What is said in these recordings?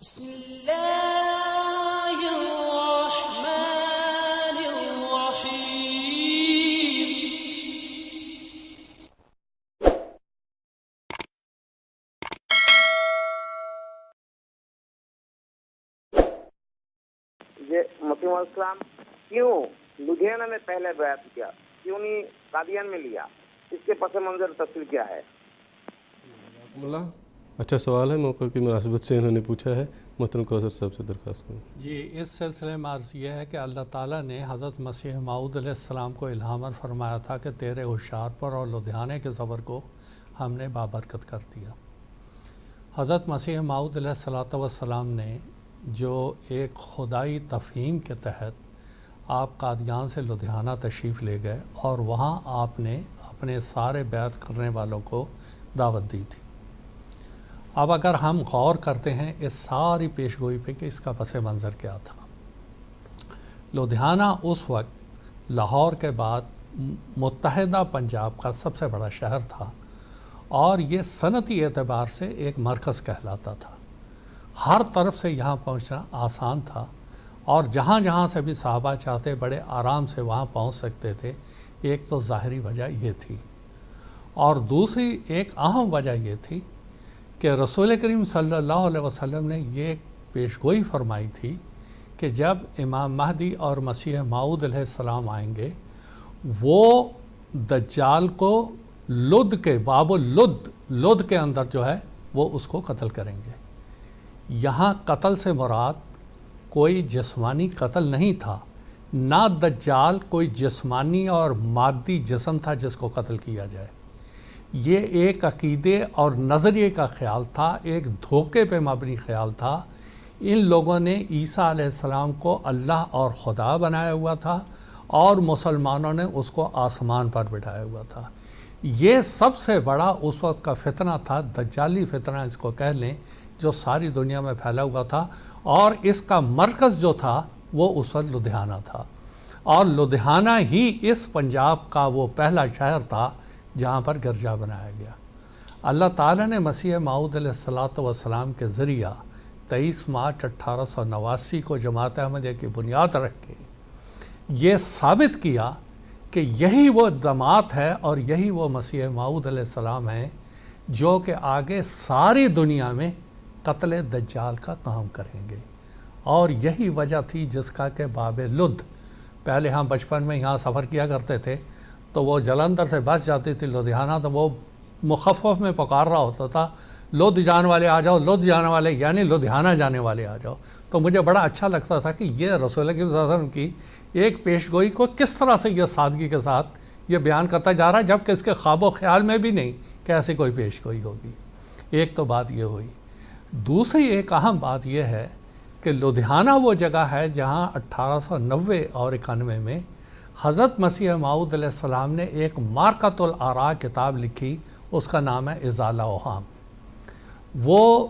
بسم الله الرحمن الرحيم. یہ مسیم السلام کیوں لدھیانہ میں پہلے بیعت کیا، کیوں نہیں قادیان میں لیا؟ اس کے پس منظر تفصیل کیا ہے؟ اچھا سوال ہے، موقع کی مناسبت سے انہوں نے پوچھا ہے، محترم کوثر صاحب سے درخواست کروں. جی، اس سلسلے میں عرض یہ ہے کہ اللہ تعالیٰ نے حضرت مسیح موعود علیہ السلام کو الہاماً فرمایا تھا کہ تیرے ہوشیارپور اور لدھیانے کے زبر کو ہم نے بابرکت کر دیا. حضرت مسیح موعود علیہ السلام نے جو ایک خدائی تفہیم کے تحت آپ قادیان سے لدھیانہ تشریف لے گئے اور وہاں آپ نے اپنے سارے بیعت کرنے والوں کو دعوت دی تھی. اب اگر ہم غور کرتے ہیں اس ساری پیشگوئی پہ کہ اس کا پس منظر کیا تھا. لدھیانہ اس وقت لاہور کے بعد متحدہ پنجاب کا سب سے بڑا شہر تھا اور یہ صنعتی اعتبار سے ایک مرکز کہلاتا تھا. ہر طرف سے یہاں پہنچنا آسان تھا اور جہاں جہاں سے بھی صحابہ چاہتے بڑے آرام سے وہاں پہنچ سکتے تھے. ایک تو ظاہری وجہ یہ تھی، اور دوسری ایک اہم وجہ یہ تھی کہ رسول کریم صلی اللہ علیہ وسلم نے یہ پیشگوئی فرمائی تھی کہ جب امام مہدی اور مسیح موعود علیہ السلام آئیں گے، وہ دجال کو لد کے باب لد کے اندر جو ہے وہ اس کو قتل کریں گے. یہاں قتل سے مراد کوئی جسمانی قتل نہیں تھا، نہ دجال کوئی جسمانی اور مادی جسم تھا جس کو قتل کیا جائے. یہ ایک عقیدے اور نظریے کا خیال تھا، ایک دھوکے پہ مبنی خیال تھا. ان لوگوں نے عیسیٰ علیہ السلام کو اللہ اور خدا بنایا ہوا تھا اور مسلمانوں نے اس کو آسمان پر بٹھایا ہوا تھا. یہ سب سے بڑا اس وقت کا فتنہ تھا، دجالی فتنہ اس کو کہہ لیں، جو ساری دنیا میں پھیلا ہوا تھا. اور اس کا مرکز جو تھا وہ اس وقت لدھیانہ تھا، اور لدھیانہ ہی اس پنجاب کا وہ پہلا شہر تھا جہاں پر گرجا بنایا گیا. اللہ تعالیٰ نے مسیح موعود علیہ السلام کے ذریعہ 23 مارچ 1889 کو جماعت احمدیہ کی بنیاد رکھ کے یہ ثابت کیا کہ یہی وہ جماعت ہے اور یہی وہ مسیح موعود علیہ السلام ہیں جو کہ آگے ساری دنیا میں قتل دجال کا کام کریں گے. اور یہی وجہ تھی جس کا کہ باب لد، پہلے ہم بچپن میں یہاں سفر کیا کرتے تھے تو وہ جلندھر سے بس جاتی تھی لدھیانہ، تو وہ مخفف میں پکار رہا ہوتا تھا، لدھ جانے والے آ جاؤ، لدھ جانے والے یعنی لدھیانہ جانے والے آ جاؤ. تو مجھے بڑا اچھا لگتا تھا کہ یہ رسول اللہ صلی اللہ علیہ وسلم کی ایک پیشگوئی کو کس طرح سے یہ سادگی کے ساتھ یہ بیان کرتا جا رہا ہے، جبکہ اس کے خواب و خیال میں بھی نہیں کہ ایسی کوئی پیشگوئی ہوگی. ایک تو بات یہ ہوئی. دوسری ایک اہم بات یہ ہے کہ لدھیانہ وہ جگہ ہے جہاں 1890 اور 91 میں حضرت مسیح موعود علیہ السلام نے ایک مارکۃ الآراء کتاب لکھی، اس کا نام ہے ازالہ اوہام. وہ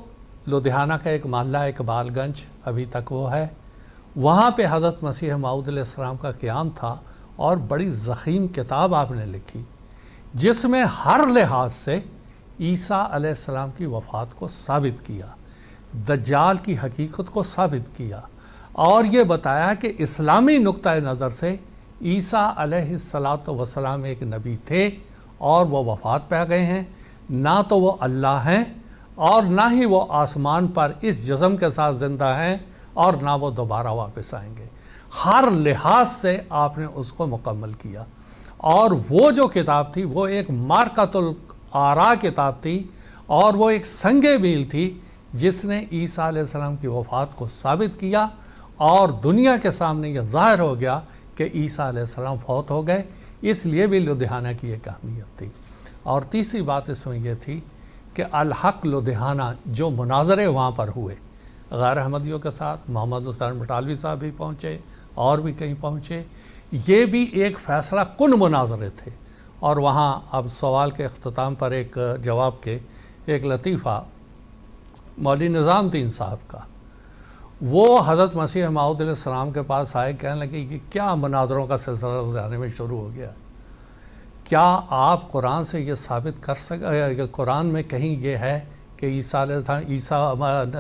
لدھیانہ کا ایک محلہ اقبال گنج ابھی تک وہ ہے. وہاں پہ حضرت مسیح موعود علیہ السلام کا قیام تھا اور بڑی ضخیم کتاب آپ نے لکھی جس میں ہر لحاظ سے عیسیٰ علیہ السلام کی وفات کو ثابت کیا، دجال کی حقیقت کو ثابت کیا، اور یہ بتایا کہ اسلامی نقطہ نظر سے عیسیٰ علیہ السلام ایک نبی تھے اور وہ وفات پا گئے ہیں. نہ تو وہ اللہ ہیں اور نہ ہی وہ آسمان پر اس جسم کے ساتھ زندہ ہیں اور نہ وہ دوبارہ واپس آئیں گے. ہر لحاظ سے آپ نے اس کو مکمل کیا. اور وہ جو کتاب تھی وہ ایک مارکۃ الآراء کتاب تھی اور وہ ایک سنگ میل تھی جس نے عیسیٰ علیہ السلام کی وفات کو ثابت کیا اور دنیا کے سامنے یہ ظاہر ہو گیا کہ عیسیٰ علیہ السلام فوت ہو گئے. اس لیے بھی لدھیانہ کی ایک اہمیت تھی. اور تیسری بات اس میں یہ تھی کہ الحق لدھیانہ جو مناظرے وہاں پر ہوئے غیر احمدیوں کے ساتھ، محمد حسین بٹالوی صاحب بھی پہنچے اور بھی کہیں پہنچے، یہ بھی ایک فیصلہ کن مناظرے تھے. اور وہاں اب سوال کے اختتام پر ایک جواب کے ایک لطیفہ مولوی نظام الدین صاحب کا، وہ حضرت مسیح موعود علیہ السلام کے پاس آئے، کہنے لگے کہ کیا مناظروں کا سلسلہ لدھیانے میں شروع ہو گیا، کیا آپ قرآن سے یہ ثابت کر قرآن میں کہیں یہ ہے کہ عیسیٰ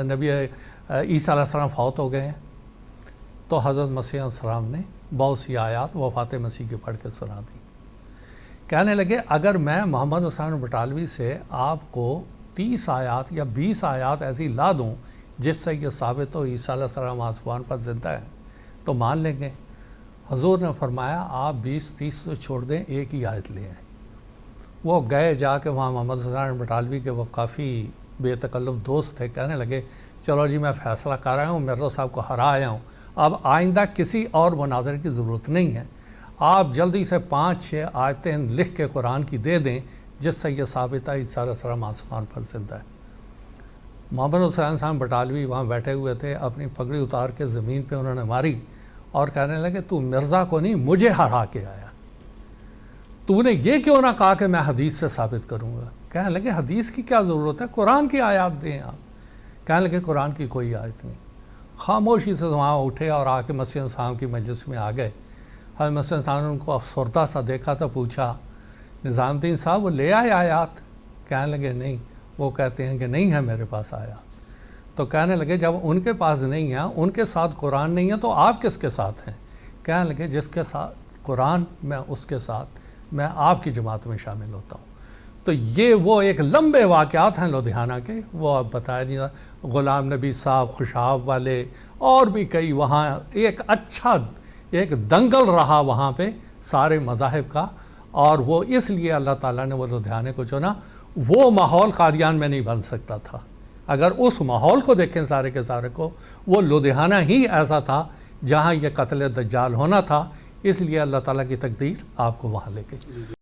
نبی عیسیٰ علیہ السلام فوت ہو گئے ہیں، تو حضرت مسیح علیہ السلام نے بہت سی آیات وفات مسیح کی پڑھ کے سنا دی۔ کہنے لگے اگر میں محمد حسین بٹالوی سے آپ کو 30 آیات یا 20 آیات ایسی لا دوں جس سے یہ ثابت ہو عیسیٰ علیہ السلام آسمان پر زندہ ہے تو مان لیں گے؟ حضور نے فرمایا آپ 20-30 تو چھوڑ دیں، ایک ہی آیت لے آئیں۔ وہ گئے جا کے وہاں محمد حسین بٹالوی کے وہ کافی بے تکلف دوست تھے، کہنے لگے چلو جی میں فیصلہ کر آیا ہوں، مرزا صاحب کو ہرا آیا ہوں، اب آئندہ کسی اور مناظرے کی ضرورت نہیں ہے، آپ جلدی سے 5-6 آیتیں لکھ کے قرآن کی دے دیں جس سے یہ ثابت ہے عیسیٰ علیہ السلام آسمان پر زندہ ہے۔ محمد حسین صاحب بٹالوی وہاں بیٹھے ہوئے تھے، اپنی پگڑی اتار کے زمین پہ انہوں نے ماری اور کہنے لگے تو مرزا کو نہیں مجھے ہرا کے آیا، تو نے یہ کیوں نہ کہا کہ میں حدیث سے ثابت کروں گا؟ کہنے لگے حدیث کی کیا ضرورت ہے، قرآن کی آیات دیں آپ۔ کہنے لگے قرآن کی کوئی آیت نہیں۔ خاموشی سے وہاں اٹھے اور آ کے مسیح صاحب کی مجلس میں آ گئے۔ حضرت مسیح صاحب نے ان کو افسردہ سا دیکھا تو پوچھا نظام الدین صاحب وہ لے آئے آیات؟ کہنے لگے نہیں، وہ کہتے ہیں کہ نہیں ہے میرے پاس آیات۔ تو کہنے لگے جب ان کے پاس نہیں ہے، ان کے ساتھ قرآن نہیں ہے تو آپ کس کے ساتھ ہیں؟ کہنے لگے جس کے ساتھ قرآن میں اس کے ساتھ میں آپ کی جماعت میں شامل ہوتا ہوں۔ تو یہ وہ ایک لمبے واقعات ہیں لدھیانہ کے، وہ اب بتایا نہیں، غلام نبی صاحب، خوشاب والے اور بھی کئی، وہاں ایک اچھا ایک دنگل رہا وہاں پہ سارے مذاہب کا، اور وہ اس لیے اللہ تعالیٰ نے وہ لدھیانے کو چنا۔ وہ ماحول قادیان میں نہیں بن سکتا تھا، اگر اس ماحول کو دیکھیں سارے کے سارے کو، وہ لدھیانہ ہی ایسا تھا جہاں یہ قتل دجال ہونا تھا، اس لیے اللہ تعالیٰ کی تقدیر آپ کو وہاں لے گئی۔